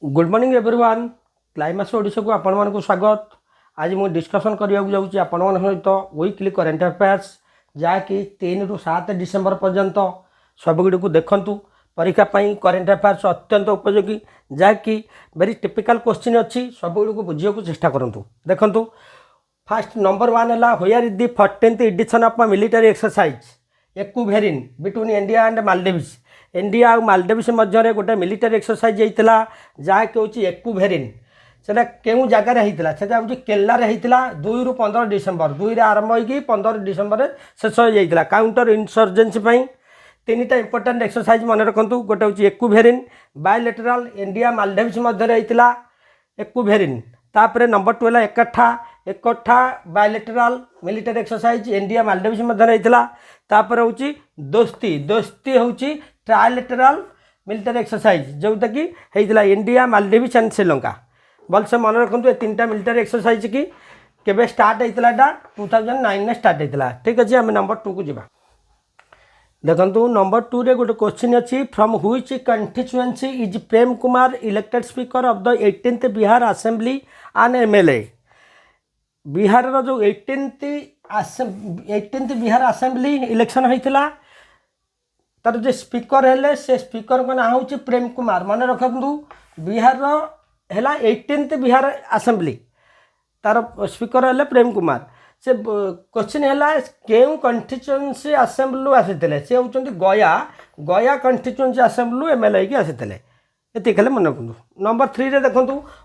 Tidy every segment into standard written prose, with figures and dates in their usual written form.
Good morning everyone. Climax Odisha को आपण मानक स्वागत। आज मुझे डिस्कसन करने जाऊँगी आपण मान सहित वीकली करेन्ट अफेयर्स जहाँकि 3 ରୁ 7 डिसेम्बर पर्यंत सबुगुड़ी को देखु। परीक्षा करेन्ट अफेयर्स अत्यंत उपयोगी जहाँकि वेरी टिपिकल क्वेश्चन अच्छी सबुगुड़ी को बुझे चेष्टा करूँ। देखु फास्ट नंबर 1 है where is the 14th edition of military exercise Ekuverin between India and Maldives. India और मालदीव्स मध्य गोटे मिलिटरी एक्सरसाइज होता जहाँकि हूँ एक्विवेरिन। से क्यों जगार होता है केरल होता 2 ରୁ 15 डिसेम्बर 2 रे आरंभ होगी 15 डिसेम्बर शेष हो जाता। काउंटर इनसर्जेन्सी तीन टा इंपोर्टेंट एक्सरसाइज मन रखु। गोटे हूँ एक्विवेरिन बायलेटराल इंडिया मालदीव्स मध्य होता एक्विवेरिन। तापर नंबर 2 है एकठा बायलेटराल मिलिटरी एक्सरसाइज इंडिया मालदीव्स मध्य होता। तापर हूँ दोस्ती दोस्ती हूँ ट्रायलेटराल मिलिटरी एक्सरसाइज जोटा कि होता इंडिया मालदीव्स एंड श्रीलंका। भलसे मन रखु ये 3टा मिलिटरी एक्सरसाइज की केबे स्टार्ट होता 2009 में स्टार्ट होता। ठीक अच्छे आम नंबर 2 को जावा। देखो नंबर 2 रे गोटे क्वेश्चन अच्छी from which constituency is Prem Kumar elected speaker of the 18th Bihar assembly and MLA. Bihar रो जो 18th बिहार असेंबली इलेक्शन होता तार जो स्पीकर है से स्पीकर का नाम हूँ प्रेम कुमार। मन रखु बिहार है 18th बिहार असेंबली तार स्पीकर है प्रेम कुमार। से क्वेश्चन है क्यों कंस्टिट्युएंसी असेंबली आसी से होती गया गया कंस्टिट्युएंसी असेंबली एमएलए की आसी ये खाली मन रखु। नंबर 3 रे देखो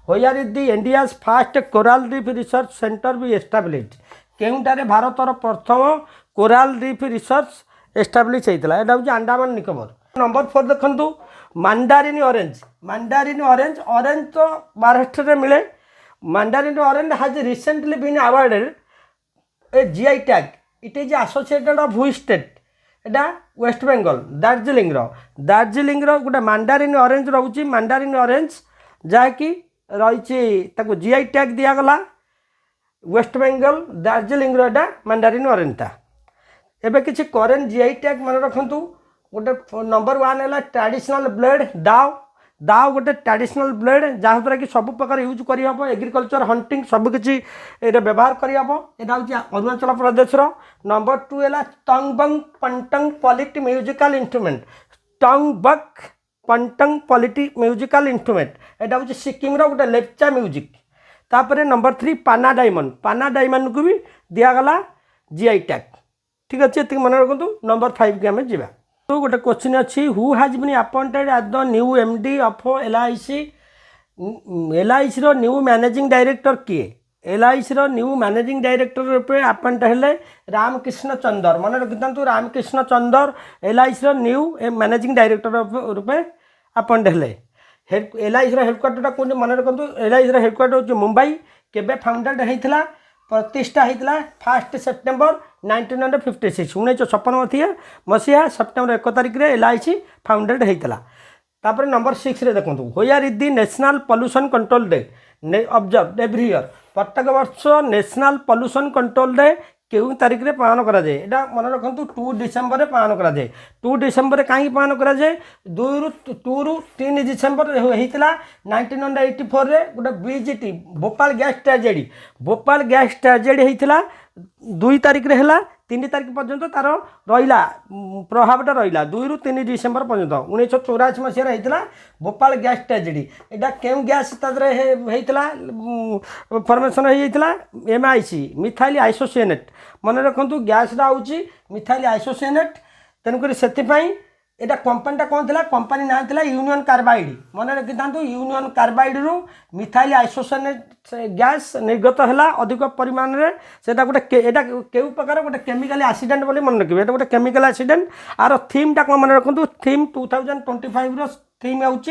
where is the India's first coral reef research centre be established. केउंटारे भारतर प्रथम कोराल रीफ रिसर्च एस्टाब्लिश होता है हूँ अंडमान निकोबर। नंबर 4 देखु mandarin orange. Mandarin orange orange तो महाराष्ट्र में मिले। Mandarin orange has recently been awarded a GI tag. It is associated of which state एटा वेस्ट बेंगल दार्जिलिंग गोटे मांडारिन ऑरेंज रोचे। मांडारिन ऑरेंज जहाँकि रही जीआई टैग दिगला वेस्ट बेंगल दार्जिलिंग एटा मांडारिन ऑरेंज था। एबे किसी करेन्ट जीआई टैग मन रखु। गोटे नंबर 1 है ट्रेडिशनल ब्लेड दाव। दाव गोटे ट्रेडिशनल ब्लेड जहाँद्वारा कि सब प्रकार यूज करहब एग्रीकल्चर हंटिंग सबकि व्यवहार करहब। यहाँ हूँ अरुणाचल प्रदेश। नंबर 2 है टंगबंग पंटंग पॉलिटी म्यूजिकल इंस्ट्रूमेंट। टंगबक पंटंग पॉलिटी म्यूजिकल इंस्ट्रूमेंट यहाँ हूँ सिक्किम गोटे लेप्चा म्यूजिक। तापर नंबर 3 पाना डायमंड। पाना डायमंड को भी दिगला जीआई टैग। ठीक अच्छे ये मन रखु। नंबर 5 की आम जा। तो गोटे क्वेश्चन अच्छी who has been appointed as the new MD of LIC. LIC रो न्यू मैनेजिंग डायरेक्टर किए। एलआईसी रो न्यू मैनेजिंग डायरेक्टर रूपे अपॉइंट हेले रामकृष्ण चंदर। मन रखिथांतु रामकृष्ण चंदर एलआईसी रो न्यू मैनेजिंग डायरेक्टर रूपे अपॉइंट हेले। एलआईसी रो हेडक्वार्टर कौन मन रखु। एलआईसी रो हेडक्वार्टर हूँ मुंबई। केबे फाउंडेड होता प्रतिष्ठा होता 1 सेप्टेम्बर 1956 1956 मसीहा सेप्टेम्बर 1 तारिख में एलआईसी फाउंडेड होता। तापर नंबर 6 रे देखो where is the national pollution control day observe every year. प्रत्येक वर्ष नेशनल पॉल्यूशन कंट्रोल डे क्यों तारिख में पालन कराए। यहाँ मन रखु 2 डिसेम्बर में पालन कराए। 2 डिसेम्बर कहीं पालन कराए 2 ରୁ 3 डिसेम्बर होता 1984 रे गोटे BGT Bhopal gas tragedy. Bhopal gas tragedy होता 2 तारिख रे है 3 तारिख पर्यंत तार रहा प्रभावटा रहा 2 ରୁ 3 डिसेम्बर पर्यंत 1984 मसीह होता भोपाल गैस ट्रेजेडी। यहाँ क्यों गैस होता फर्मेसन होता एमआईसी मिथाइल आइसोसिएनेट। मन रखु गैसटा हूँ मिथाइल आइसोसिएनेट। तेणुक यहाँ कंपनीटा कौन था कंपनी ना था यूनियन कार्बाइड। मन रखी था यूनियन कार्बाइड रु मिथाइल आइसोसिएनेट गैस निर्गत है अधिक परिमाण में। से गोटे यहाँ क्यों प्रकार गोटे केमिकल एक्सीडेंट बोली मन रखिए। गोटे केमिकल एक्सीडेंट आर थीमटा कौन मन रखु। थीम 2025 थीम हूँ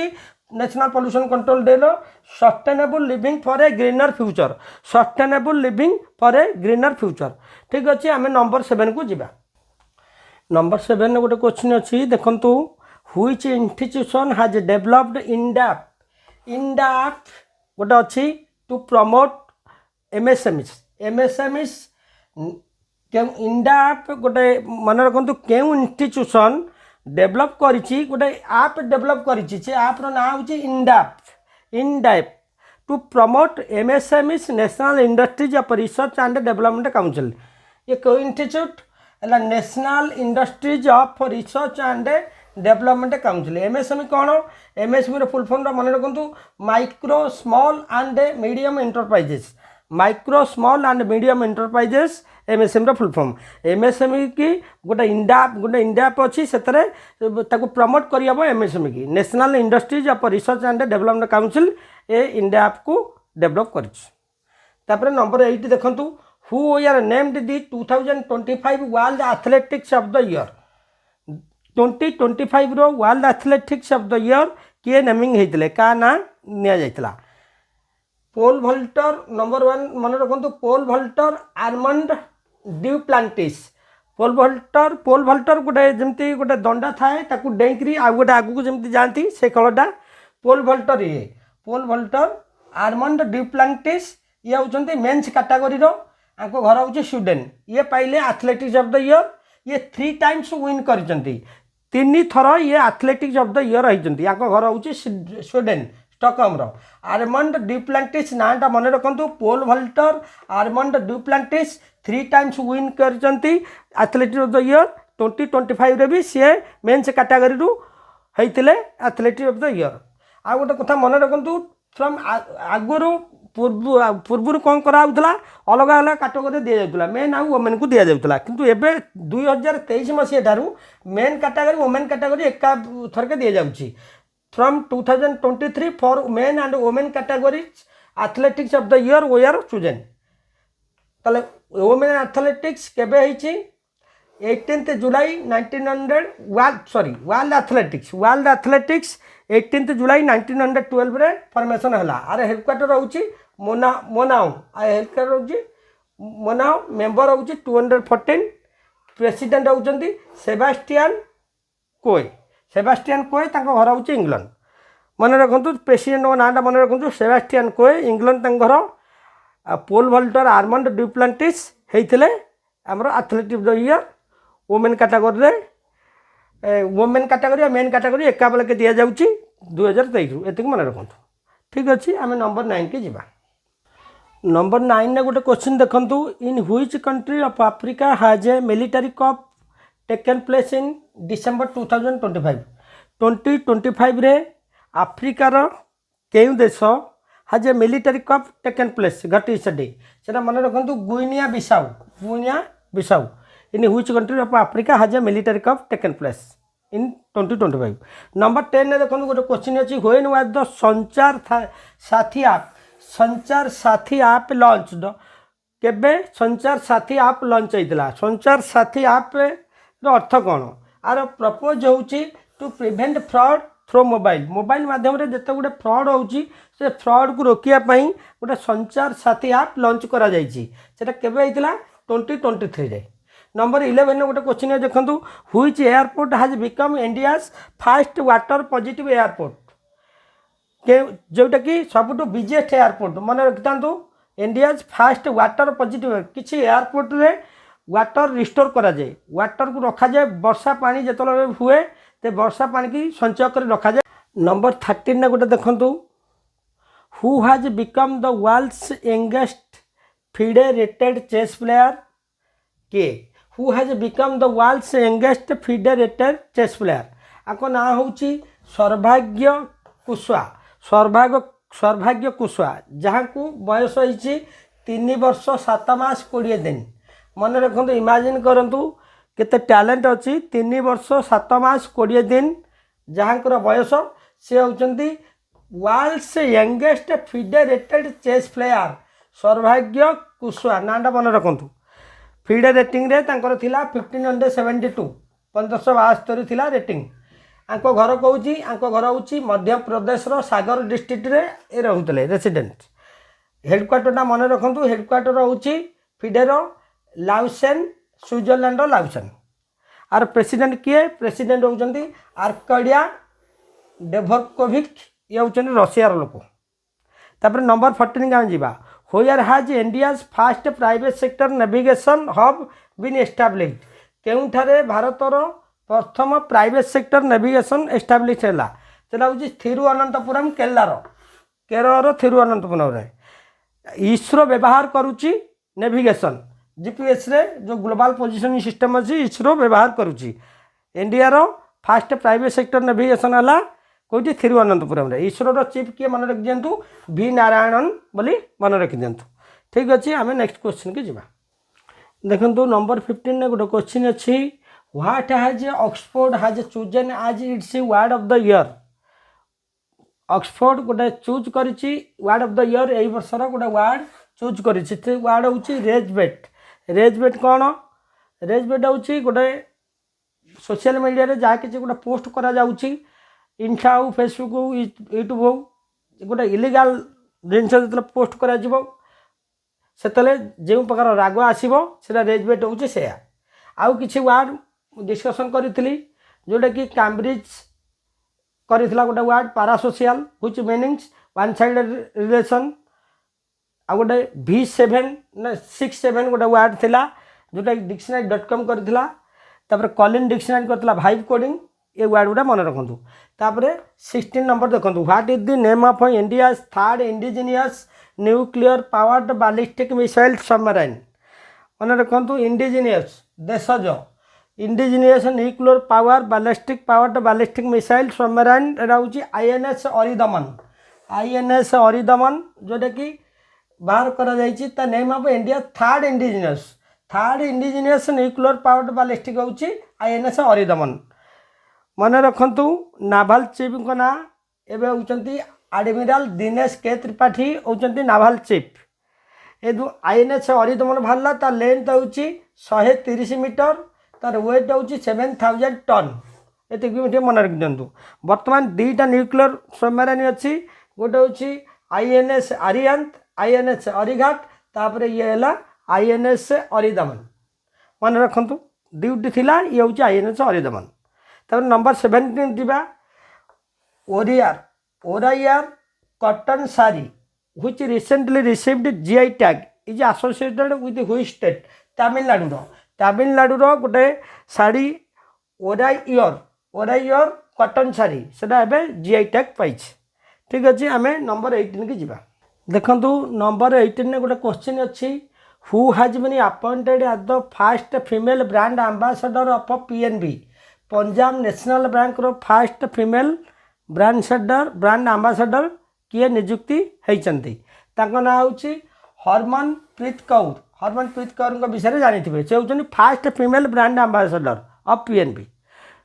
नेशनल पॉल्यूशन कंट्रोल डे रो sustainable living for a greener future. Sustainable living for a greener future. ठीक अच्छे आम नंबर 7 को जावा। नंबर 7 गोटे क्वेश्चन अच्छी देखु व्हिच इंस्टीट्यूशन हैज डेवलप्ड इंडाप। इंडाप गोटे अच्छी टू प्रमोट एमएसएमईस। एमएसएमईस इंडाप गोटे मन रखु क्यों इंस्टीट्यूशन डेवलप करिछि गोटे आप डेवलप करिछि। से आप रो नाम हूँ इंडाप। INDEP to promote MSMEs National Industries of Research and Development Council. ये कोई इंस्टीट्यूट है national industries of research and development council MSME कौन एमएसएमई फुल फॉर्म मन रखु micro small and medium enterprises micro small and medium enterprises MSME full form MSME की गोटे इंडाप अच्छी से प्रमोट करहब एमएसएमई की national industries of research and development council ए इंडाप को डेवलप कर नंबर 8 देखु who were named the 2025 World Athletics of the Year 2025 रो World Athletics of the Year किए नेमिंग होते क्या ना नि पोल भल्टर नंबर 1 मन रखु पोल भल्टर आर्मंड ड्यूप्लांटिस पोल भल्टर गोटे जमती गोटे दंडा थाए डेकरी आ गोटे आगू जमी जाती से खेलटा पोल भल्टर आर्मंड ड्यूप्लांटिस ये होती मेन्स कैटेगरी घर हूँ स्वीडेन ये पाइले एथलेटिक्स ऑफ द ईयर ये 3 टाइम्स विन करती 3 थर ये एथलेटिक्स ऑफ द ईयर होती घर हूँ स्वीडेन स्टॉकहोम आर्मंड ड्यूप्लांटिस नाटा मन रखु पोल भल्टर आर्मंड ड्यूप्लांटिस 3 टाइम्स विन करती एथलेटिक्स ऑफ द ईयर 2025 रे भी सी मेन्स कैटेगरी होते एथलेटिक्स ऑफ द ईयर आ गोटे कथा मन रखु फ्रॉम आगुरी पूर्व कौन कराला अलग अलग कैटेगरी दि जाऊला मेन आउ वोमेन को दि जाऊला किंतु एबे 2023 मसीह मेन कैटेगरी वोमेन कैटेगरी एका थरके दि जाउछि from 2023 for men and women categories athletics of the year we are chosen तले वोमेन एथलेटिक्स केबे होइछि 18 जुलाई 1900 वर्ल्ड एथलेटिक्स 18 जुलाई 1912 रे फॉर्मेशन हला आरे हेडक्वार्टर होउछि मोनाओ आ हेडक्वार्टर होउछि मोनाओ मेंबर होउछि 214 प्रेसिडेंट होउछंती सेबास्टियन कोए तांको घर होउछि इंग्लैंड मन रखु प्रेसिडेंट नाटा मन रखु सेबास्टियन कोए इंग्लैंड तांको घर पोल भल्टर आर्मंड ड्यूप्लांटिस होइथिले हमरो athletics of the year women category main category एका बेल के दि जाऊँगी 2023 एतिक मन रखु ठीक अच्छे आम नंबर 9 के जीवा नंबर 9 ने गोटे क्वेश्चन देखु in which country of Africa has a military cup taken place in December 2025 रे अफ्रिकार केउ देश has a military cup taken place घटी से मन रखु guinea Bissau in which country of Africa has a military cup taken place in 2025 number 10 ने देखो गोटे क्वेश्चन अच्छी व्हेन वाज द संचार साथी ऐप लॉन्च्ड केबे संचार साथी ऐप लॉन्च होइतला संचार साथी ऐप रो अर्थ कोन आर प्रपोज होउची to prevent fraud through mobile माध्यम रे जते गोटे फ्रॉड होउची से फ्रॉड को रोकिया पई गोटे संचार साथी ऐप लॉन्च करा जाईची सेटा केबे होइतला 2023 रे नंबर 11 ने गोटे क्वेश्चन देखु which airport has become India's fast water positive airport जोटा कि सबुठ बिजेस्ट एयरपोर्ट मन रखिता इंडियाज फास्ट वाटर पॉजिटिव किसी एयरपोर्ट रे वाटर रिस्टोर करा जाए वाटर को रखा जाए वर्षा पानी जो हुए तो वर्षा पानी की संचय कर रखा जाए नंबर 13 ने गोटे देखु who has become the world's youngest federated chess player के who has become the world's youngest federated chess player आको ना होची सौभाग्य कुशवा जहाँ को बयस होइछि 3 वर्ष 7 मास 20 दिन मन रखु इमेजिन करंतु केते टैलेंट अच्छी 3 वर्ष 7 मास 20 दिन जहाँ को बयस से होचंती world's youngest federated chess player Saubhagya Kushwaha नाटा मन रखु फीडर रेटिंग रे तांकर थिला 1572 1572 थिला रेटिंग आंको घर कहूँ आंको घर हूँ मध्य प्रदेश सागर डिस्ट्रिक्ट रे ए रहूले रेसिडेंट हेडक्वार्टर मन रखु हेडक्वार्टर हूँ फीडर लाउसेन स्विट्जरलैंड लाउसेन आर प्रेसिडेंट किए प्रेसिडेंट होती आर्कडिया डेभोरकोविक ये होती रशियार लोक तापर नंबर 14 गाँव जावा where has India's first private sector navigation hub been established केउठारे भारतर प्रथम प्राइवेट सेक्टर नेविगेशन एस्टाब्लिश है हूँ थिरुअनंतपुरम केरल थिरुवनंतपुरम रे इसरो व्यवहार करुच्ची नेविगेशन जीपीएस रे जो ग्लोबल पोजिशनिंग सिस्टम अच्छी इसरो व्यवहार करुच्ची इंडिया रो फास्ट प्राइवेट सेक्टर नेविगेशन है कौटी थिरुवनंतपुरम रे इसरो चीफ किए मन रखि दिंतु वी नारायणन बोली मन रखि दिंतु ठीक अच्छे आम नेक्स्ट क्वेश्चन की जावा देखो नंबर 15 ने गोटे क्वेश्चन अच्छी what has Oxford has chosen as its word of the year Oxford गोटे चूज करिछि वार्ड ऑफ द ईयर एई वर्षर गोटे वार्ड चूज करिछि से वार्ड होछि रेजबेट कौन रेजबेट होछि गोटे सोशल मीडिया रे जा किछि गोटे पोस्ट करा जाउछि इंस्टा हो फेसबुक हो यूट्यूब हो गोटे इलीगल जिनस जो पोस्ट करा जिवो सेतले जो प्रकार राग आसो से रेजबेट होछि से आउ किछि वार्ड डिस्कशन करी जोटा कि कैम्ब्रिज करिथिला गोटे word parasocial which meanings one side relation आ गोटे V7 गोटे वार्ड थिला जोटा dictionary.com करथिला तापर कॉलिन डिक्शनरी करथिला भाइब कोडिंग ये वार्ड गुड़ा मन रखु तापर 16 नंबर देखो what is the name of India third indigenous nuclear powered ballistic missile submarine मन रखु इंडिजिनियस देशज indigenous nuclear power ballistic powered ballistic missile submarine एटा हूँ INS INS अरिदमन जोटा कि बाहर करा जायछि ता name of India third indigenous nuclear powered ballistic हूँ INS अरिदमन मन रखु नाभाल चीफ को ना एवं होती एडमिराल दिनेश के त्रिपाठी होती नाभाल चीफ ये जो INS अरिदमन बाहर ता लेंथ हूँ 130 मीटर तार वेट हूँ 7000 टन ये मन रखि दिंतु बर्तमान दुईटा न्यूक्लियर सबमरीन अच्छी गोटे हूँ INS आरियांत INS अरिघाट तापर ये है INS अरिदमन मन रखु दुईटी थिला ये हूँ INS अरिदमन तापर नंबर 17 दिबा ओरायर cotton sari which recently received GI tag is associated with which state Tamil Nadu गोटे साड़ी ओरायर कॉटन साड़ी से GI tag पाई ठीक अच्छे आम नंबर 18 की जावा देखु नंबर 18 ने गोटे क्वेश्चन अच्छी who has been appointed as the first female brand ambassador of PNB Punjab National Bank रो फर्स्ट फीमेल ब्रांड एम्बेसडर किए नियुक्ति होती ना हूँ हरमनप्रीत कौर विषय जानी से हूँ first female brand ambassador of PNB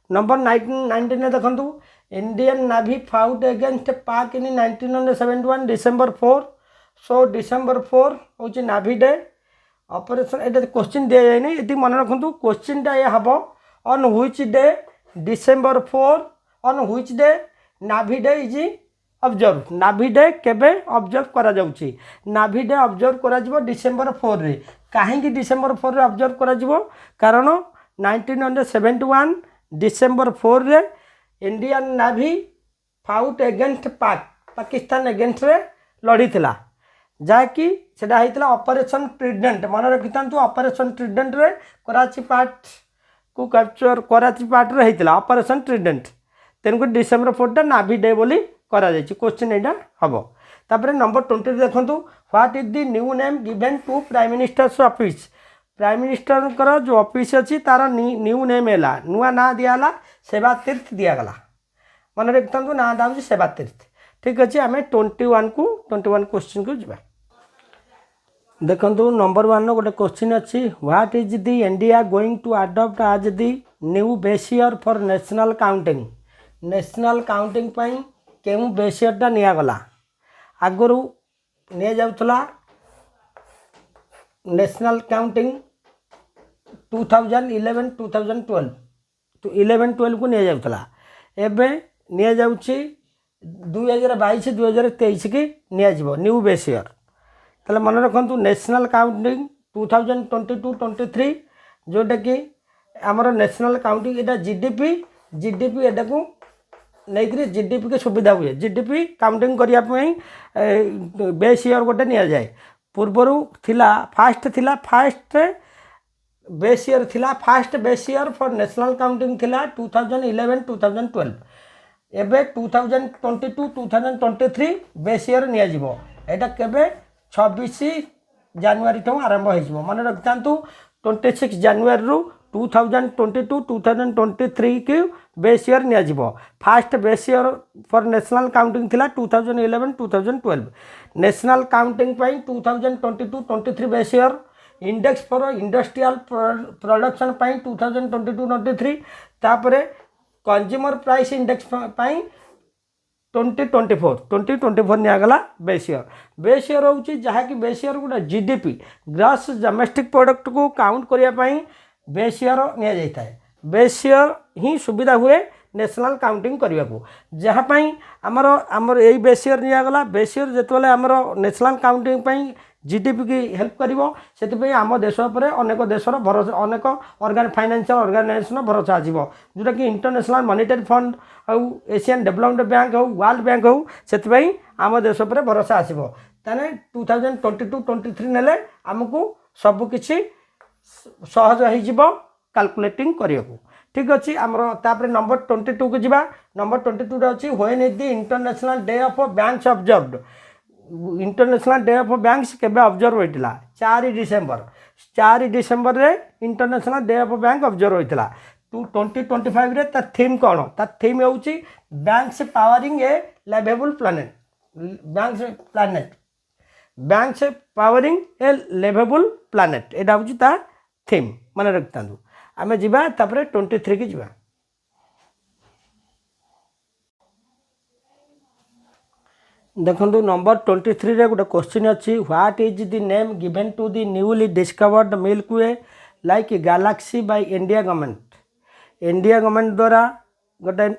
number 19 देखु इंडियन नेवी फाउट अगेंस्ट पाक इन 1971 डिसेंबर 4 सो डिसेंबर 4 हूँ नेवी डे ऑपरेशन ये क्वेश्चन दि जाए ये मन रखु क्वेश्चनटा ये हम on which day December 4 on which day Navy Day is observed Navy Day केबे ऑब्जर्व करा जाउची Navy Day ऑब्जर्व करा जिवो December 4 रे काहेकि December 4 रे ऑब्जर्व करा जिवो कारण 1971 December 4 रे Indian navy fought against Pakistan against रे लड़ी थिला जाकि सेटा हेतिला ऑपरेशन ट्रिडेंट मन रखि तांतु ऑपरेशन ट्रिडेंट रे कराची पार्ट को कैप्चर कराची पार्ट रे हेतिला ऑपरेशन ट्रिडेंट तेनको डिसेंबर 4 नाभी डे बोली करा जायछि क्वेश्चन एटा हबो तापर नंबर 20 देखंतु what is the new name given to prime minister's office prime minister कर जो ऑफिस अछि तार न्यू नेम हैला नुआ ना दियाला सेवा तीर्थ दिया गला मन रखतंतु ना दाउछि सेवा तीर्थ ठीक अछि हमें 21 क्वेश्चन को जिबा देखो नंबर 1 गोटे क्वेश्चन अच्छी what is the India going to adopt as the new base year for national counting पाई केउ बेस ईयरटा निगला आगु नि जाउथला नेशनल काउंटिंग 2011 2012 तो 11-12 को नि जाउथला एबे नि जाउछि 2022 2023 की नि जाइबो न्यू बेस ईयर ताले मन रखु नेशनल काउंटिंग 2022-23 जोटा कि आमर नेशनल काउंटिंग एटा जीडीपी एटा को नहीं जीडीपी के सुविधा हुए जीडीपी काउंटिंग करने बेस ईयर गोटे नि जाए पूर्वर थिला fast base year for national counting थिला 2011-2012 एबे 2022 2023 बेस इयर नियाजिबो एटा केबे 26 जनवरी ठू आरंभ हो मन रखि था 26 जनवरी रु 2022 2023 की बेस इयर नियाजिबो first base year for national counting थिला 2011 2012 नेशनल काउंटिंग पाई 2022 23 base year index for industrial production पाई 2022 23 तापरे कंज्यूमर प्राइस इंडेक्स पाई 2024 निगला बेस इयर हूँ जहाँकि बेस इयर गोटे जीडीपी ग्रॉस डोमेस्टिक प्रोडक्ट को काउंट करने बेस इयर नि जाए बेस इयर ही सुविधा हुए नेशनल काउंटिंग करने को जहाँपाई आमर आमर यही बेस इयर निगला बेस इयर जिते आमर नेशनल काउंटिंग पाई जीडीपी की हेल्प कर आम देश अनेक देशर भरोसा अनेक फाइनेंशियल ऑर्गेनाइजेशन भरोसा आसो जोटा कि इंटरनेशनल मॉनेटरी फंड हो एशियन डेवलपमेंट बैंक हो वर्ल्ड बैंक हो से आम देश पर भरोसा आसो ताने 2022-23 नेले आमको सबकि सहज हो कैलकुलेटिंग करने को ठीक अच्छे आमर तापर नंबर 22 को जीवा नंबर 22 अच्छी when is the international day of banks observed international day of banks केबे ऑब्जर्व होइतिला 4 डिसेंबर रे international day of bank observe होइतिला 2025 रे ता थीम कोन ता थीम होउची banks powering a livable banks powering a livable planet एटा होउची ता थीम माने रखतांदु आमे जिबा तापरे 23 की जिबा देखो नंबर 23 रे गोटे क्वेश्चन अच्छी what is the name given to the newly discovered milk way like galaxy by India government द्वारा गोटे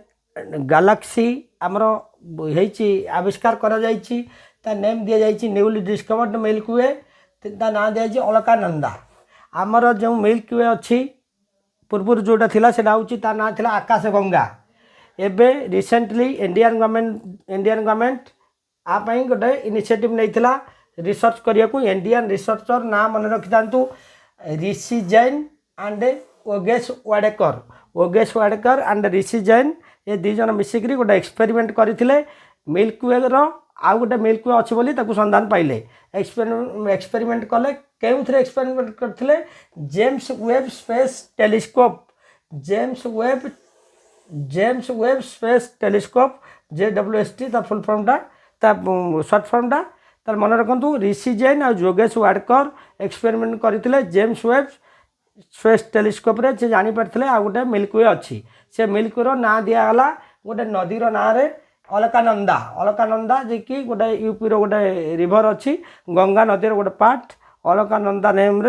गैलेक्सी आमर होइछि आविष्कार करा जाइछि ता नेम दिया जाइछि न्यूली डिस्कवर्ड मिल्क वे ता ना दिया जाइछि अलकानंदा आमर जो मिल्क वे अच्छी पूर्व जोटा थिला सेटा होछि ता ना थिला आकाश गंगा एबे रिसेंटली इंडियन गवर्नमेंट आपाई गोटे इनिशिएटिव नहीं रिसर्च करने को इंडियन रिसर्चर ना मन रखि था ऋषि जैन एंड ओगेश वाडेकर एंड ऋषि जैन ये दी जन मिसिक गोटे एक्सपेरिमेंट करते मिल्क वे आउ गोटे मिल्क वे अच्छी बोली संधान पाइले एक्सपेरिमेंट कले के एक्सपेरिमेंट करते James Webb space telescope James Webb space telescope JWST ता फुल फॉर्म ता शॉर्ट फॉर्म तार मन रखु ऋषि जैन और योगेश वाडकर एक्सपेरिमेंट करते जेम्स वेब स्पेस टेलीस्कोप रे से जानी पारथिले आ गोटे मिल्क वे अच्छी से मिल्क रो ना दियागला गोटे नदीर ना रे अलकानंदा जे कि गोटे यूपी रो गोटे रिवर अच्छी गंगा नदीर गोटे पार्ट अलकानंदा नेम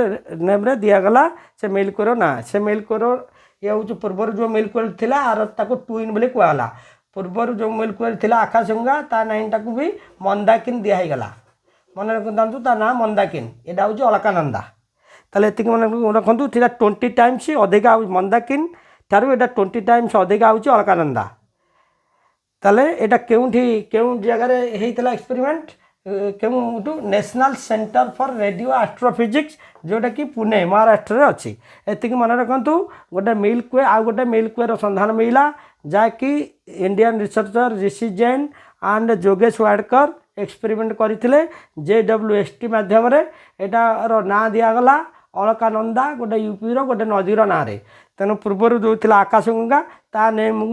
रे दियागला से मिल्क रो ना से मिल्क रो ये हूँ पूर्वर जो मिल्क वे थिला आर ताको ट्विन बोली कहला पूर्वर जो मिल्क वे थिला आकाशगंगा ता नाइन टाकू भी मंदाकिन दिहगला मन रखु ता ना मंदाकिन एटा हूँ अलकानंदा ताले एतिक मन रखु 20 टाइम्स अधिका मंदाकिन ठारू एटा 20 टाइम्स अधिका हूँ अलकानंदा ताले एटा केउं जगह होता एक्सपेरिमेंट केउंटू national centre for radio astrophysics जोटा कि पुणे महाराष्ट्र रे अच्छी एतिक मन रखु गोटे मिल्क वे आउ गोटे मिल्क वे संधान मिला जहाँकि Indian researcher Rishi Jain and Yogesh Wadkar experiment करते JWST माध्यम एटार ना दिगला अलकानंदा गोटे यूपी गोटे नदीर ना तेणु पूर्वर जो थी आकाशगंगा ता नेम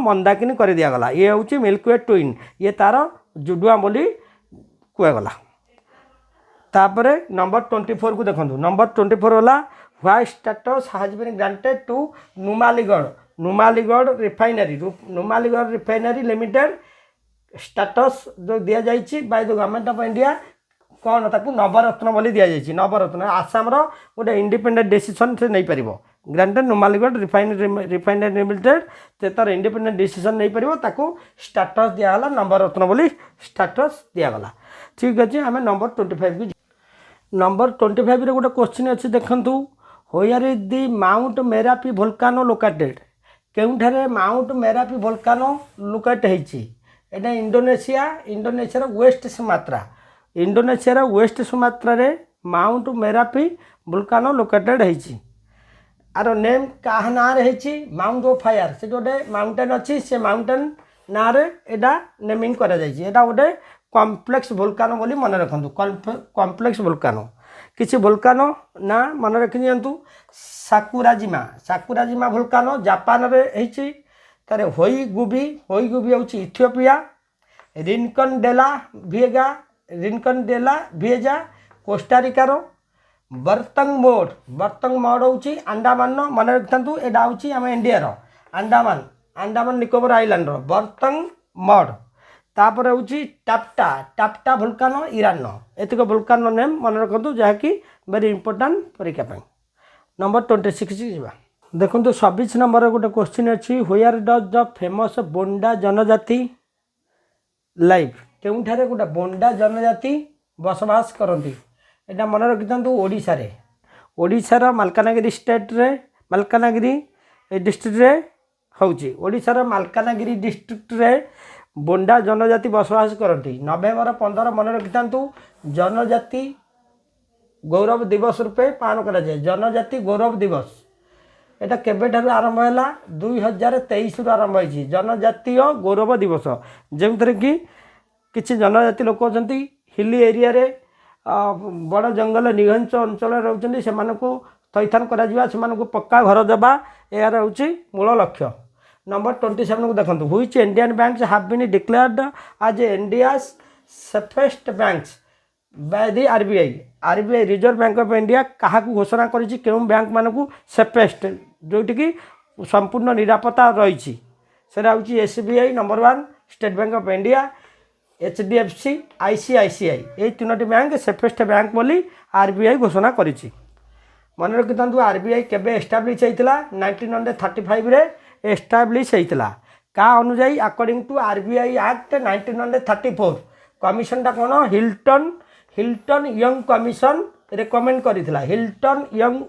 मंदाकिनी कर दिगला ये हूँ मिल्क वे ट्विन ये तार जुडुआ बोली कहगला तापरे नंबर 24 को देखो नंबर 24 होला what status has been granted to Numaligarh refinery limited status जो दि जाइए by the government of India कौन ताकू नवरत्न बोली दि जाइए नवरत्न आसाम गोटे इंडिपेंडेंट डिसीजन से नहीं पार ग्रांटेड नुमालीगढ़ रिफाइनरी लिमिटेड से तार इंडिपेंडेंट डिसीजन नहीं पार ताकू स्टेटस दिगला नवरत्न बोली स्टेटस दिगला ठीक अच्छे आम नंबर 25 को नंबर 25 रे गोटे क्वेश्चन अच्छे देखु where is the Mount Merapi volcano located केउठारे माउंट मेरापी भोल्कानो लोकेट होती एटा Indonesia West Sumatra Indonesia West Sumatra रे माउंट मेरापी भोल्कानो लोकेटेड होती आर नेम क्या ना रही माउंट ऑफ फायर से गोटे माउंटेन अच्छी से माउंटेन ना रे एटा नेमिंग करा जायछि एटा गोटे कॉम्प्लेक्स वोल्कानो बोली मन रखंतु कॉम्प्लेक्स वोल्कानो किछि वोल्कानो ना मन रखि दियंतु साकुराजिमा वोल्कानो जापान रे हेछि तारे होइगुबी होउछि इथियोपिया रिनकन डेला भेजा कोस्टारिकार बर्तंग मोड होउछि अंडमान मन रखंतु एटा होउछि हम इंडिया रो अंडमान निकोबर आइलैंड रो बर्तंग मोड तापर होउछि टाप्टा वोल्कानो ईरान एतिक वोल्कानो नेम मन रखंतु जहाँकि वेरी इंपोर्टेंट परीक्षा पाई नंबर 26 जीवा देखो 26 नंबर गोटे क्वेश्चन अच्छी व्हेयर डज द फेमस बोंडा जनजाति लाइव केउठारे गोटे बोंडा जनजाति बसवास करती एटा मन रखिथां ओडिशार मालकानगिरी स्टेट रे मालकानगिरी डिस्ट्रिक्ट रे होउची ओडिशार मालकानगिरी डिस्ट्रिक्ट रे बोंडा जनजाति बसवास करती नवेम्बर 15 मन रखिथां जनजाति गौरव दिवस रूपे पालन करा जाए जनजाति गौरव दिवस एटा केबेठारु आरंभ है 2023 रु आरंभ होइछि जनजातीय गौरव दिवस जेमथरे कि किछि जनजाति लोक अछंती हिली एरिया रे बड़ जंगल निघंच अंचल रहउछन्ती सेमानकु थैथान करा जिवा सेमानकु पक्का घर देबा यार होउछि मूल लक्ष्य नंबर 27 को देखंतु which Indian banks have been declared as India's safest banks by the RBI Reserve Bank of India क्या घोषणा करिछि केउं बैंक मानकु सेफेस्ट जोटी कि संपूर्ण निरापत्ता रही SBI number 1 state bank of India HDFC ICICI ये तीनोटी बैंक सेफेस्ट बैंक बोली RBI घोषणा करिछि मन रखिथां RBI केबे एस्टाब्लिश होइतिला 1935 रे एस्टाब्लिश होइतिला का अनुसार according to RBI act 1934 commission टा कोन हिल्टन यंग कमिशन रेकमेंड करिथिला हिल्टन यंग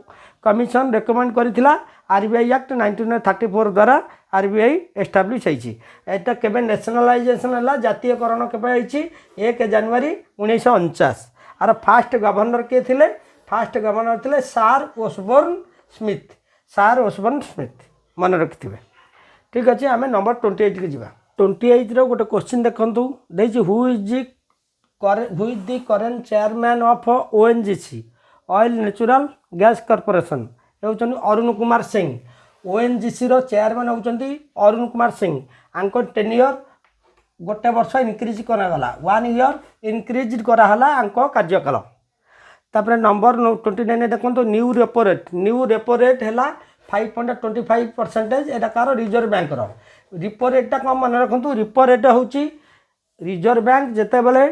कमिशन रेकमेंड करिथिला आरबीआई एक्ट 1934 द्वारा आरबीआई एस्टाब्लिश होइछि एटा केबे नेशनलाइजेशन हला जातीयकरण केबे होइछि 1 जनवरी 1949 आर फास्ट गवर्नर के थिले फास्ट गवर्नर थिले सार ओसबोर्न स्मिथ मन रखिथिबे ठीक अछि आमे नंबर 28 के जिबा 28 रो गोटे क्वेश्चन देखंतु देछि who is the current chairman of ONGC oil natural gas corporation होउछन अरुण कुमार सिंह ओएनजीसी रो चेयरमैन होउछन्ती अरुण कुमार सिंह आंको टेन्योर गोटे वर्ष इनक्रीज करा गला 1 ईयर इनक्रीज करा हला आंको कार्यकाल तापर नंबर 29 देखंतु न्यू रेपो रेट हैला 5.25% एटा कार रिजर्व बैंक रो रिपो रेट टा कम मन रखंतु रिपो रेट होउची रिजर्व बैंक जेते बेले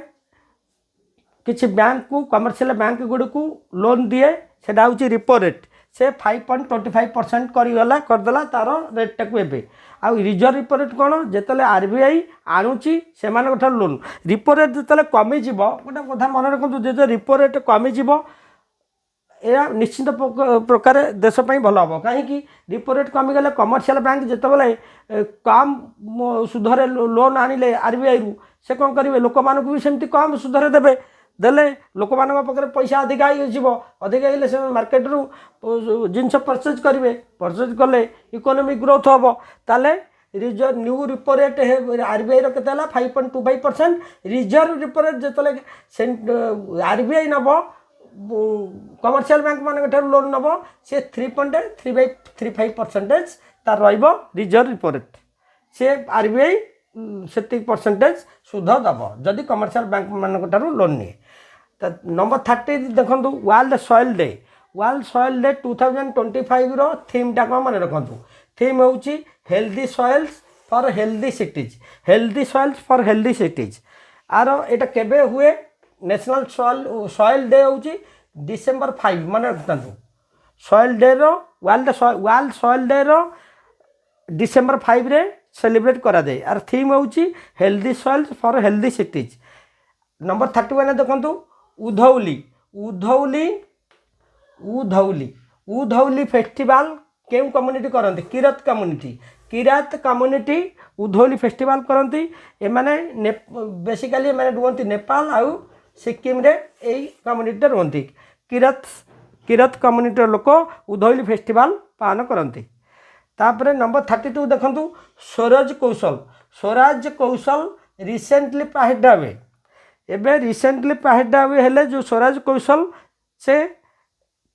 किसी बैंक को कमर्शियल बैंक गुड़ को लोन दिए सेटा होउची रिपो रेट से 5.25% करिगला करदेला तार रेट टाकू एबे आ रिजर्व रिपो रेट कोन जेतले आरबीआई आणुची सेमान कोठा लोन रिपो रेट जेतले कमी जिवो गोटा कथा मन रखंतु जे रिपो रेट कमी जिवो या निश्चित प्रकार देश पई भलो हबो काहे कि रिपो रेट कमी गले कमर्शियल बैंक जेतबेले कम सुधरे लोन आनिले आरबीआई रु से कोन करिवे लोक मानको भी सेमति कम सुधरे देबे देले लोक मानक पाखे पैसा अधिक अधिक आइले से मार्केट रु जिनस परचेज करेंगे परचेज कले इकोनोमी ग्रोथ हम ताले reserve new repo rate RBI रो केते 5.25% रिजर्व रिपो रेट जेतले आरबीआई नब कमर्शियल बैंक मान लोन नब से 3.35% तार रहिबो रिजर्व रिपो रेट से आरबीआई से परसेंटेज सुध दब जदि कमर्शियल बैंक मान लोन नहीं तो नंबर 30 देखो वर्ल्ड सॉइल डे 2025 रो थीम टा मन रखु थीम हूँ healthy soils for healthy cities आर एटा केबे हुए नेशनल सॉइल डे हूँ डिसेंबर 5 मन रखु सॉइल डे रो वर्ल्ड सॉइल डे रो डिसेंबर 5 रे सेलिब्रेट करा जाए आर थीम हूँ healthy soils for healthy cities number 31 देखो उधौली फेस्टिवल केउ कम्युनिटी करती किरात कम्युनिटी उधौली फेस्टिवल करती एमाने बेसिकली एमाने रुहती नेपाल आउ सिक्किम रे एई कम्युनिटी रुहती किरात कम्युनिटी लोक उधौली फेस्टिवल पालन करती तापर नंबर 32 देखु स्वराज कौशल रिसेंटली पाहिड हुए एवं रिसेंटली पाहिड हुए हेले जो स्वराज कौशल से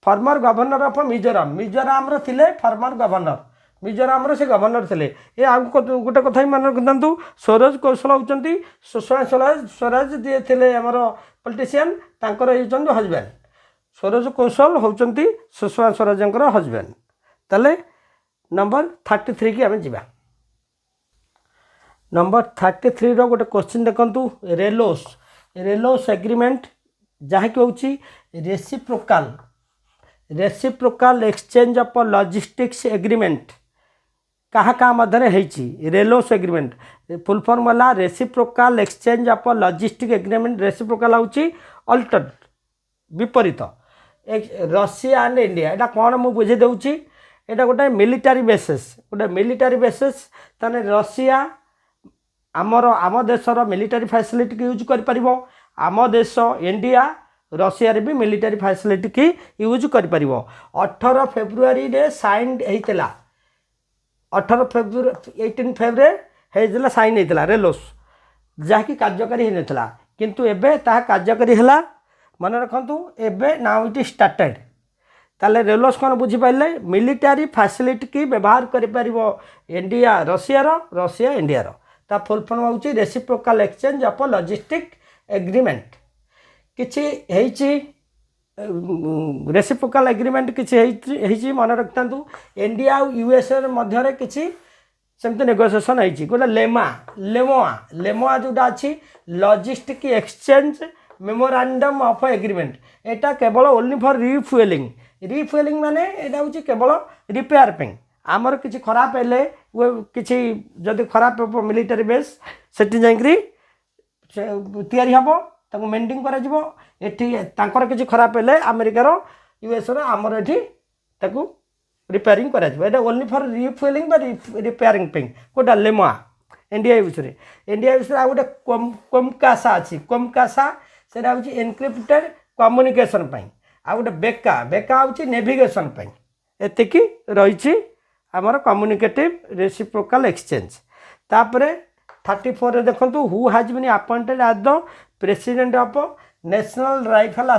former governor of Mizoram Mizoram थिले फॉर्मर गवर्नर मिजोराम से गवर्नर थे ये आगे गोटे कथा मन रखु स्वराज कौशल होती सुषमा स्वराज स्वराज जी थे आमर पॉलिटिशियन तांकर होती हजबैंड स्वराज कौशल होती सुषमा स्वराज हजबैंड ताले नंबर 33 की आम जा नंबर 33 रो गोटे क्वेश्चन देखंतु रेलोस रेलोस एग्रीमेंट जहाँकि हूँ reciprocal exchange of logistics agreement कहाँ कहाँ मध्य है रेलोस एग्रीमेंट फुल फॉर्म वाला reciprocal exchange of logistic agreement reciprocal हूँ अल्टर विपरीत रशिया एंड इंडिया यहाँ कौन मुझे बुझे दूची यहाँ गोटे मिलिटारी बेसिस ताने रशिया आमर आम देशर मिलिटारी फैसिलिटी की यूज कर आम देश इंडिया रशिया रे भी मिलिटारी फैसिलिटी की यूज कर 18 फेब्रुआरी रे साइन होता 18 फेब्रुआरी 18 फेब्रुआरी होता साइन होता रेलोस जहाँकि कार्यकारी होता किंतु एबे ताहा कार्यकारी है मन रखु एबे नाउ इट स्टार्टेड ताले रेलोस कौन बुझीपारे मिलिटारी फैसिलिटी की व्यवहार कर इंडिया रशिया इंडिया ता फुल फॉर्म हूँ reciprocal exchange of logistic agreement किछि रेसिप्रोकाल एग्रीमेंट किछि मन रखता इंडिया और यूएसए मध्य किछि सेमती नेगोशिएशन होती गोटे लेमोआ जोटा अच्छी logistic exchange memorandum of agreement एटा केवल ओनली फॉर रिफ्यूएलिंग माने एटा हूँ केवल रिपेयर पे आमर किसी खराब हेले वो किसी जदि खराब मिलिटारी बेस सेठी जाइकरी तैयारी हम ताको मेंटेन करा जिवो एठी तांकर किसी खराब हेले अमेरिकार यूएस रो आमर एठी ताको रिपेयरिंग करा जिवो एटा ओनली फॉर रिफ्यूएलिंग बा रिपेयरिंग पे कोटा लेमा इंडिया विषय आ गोटे कोमकासा अच्छी कोमकासा सेटा हूँ एनक्रिप्टेड कम्युनिकेशन पाई आ गोटे बेका हूँ नेविगेशन पाई एतिकी रही आमर कम्युनिकेटिव रेसिप्रोकाल एक्सचेंज तापरे 34 देखो who has been appointed as the president of national rifle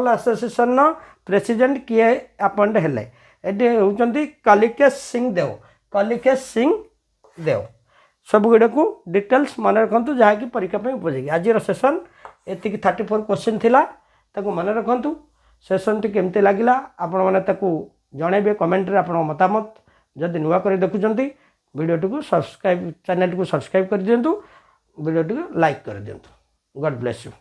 association president किए अपॉइंट हेले ये होती कलिकेश सिंह देव सब गुड़ा को डिटेल्स मन रखु जहाँकि परीक्षा उपयोगी आज सेसन एति 34 क्वेश्चन थिला ताको मन रखु सेसन टी केमती लगिला आपण माने ताको जणेबे कमेंट रे आपण मतामत जदि नुआ कर देखुचंती वीडियो को सब्सक्राइब चैनल को सब्सक्राइब कर दियंतु वीडियो को लाइक कर दियंतु गॉड ब्लेस यू।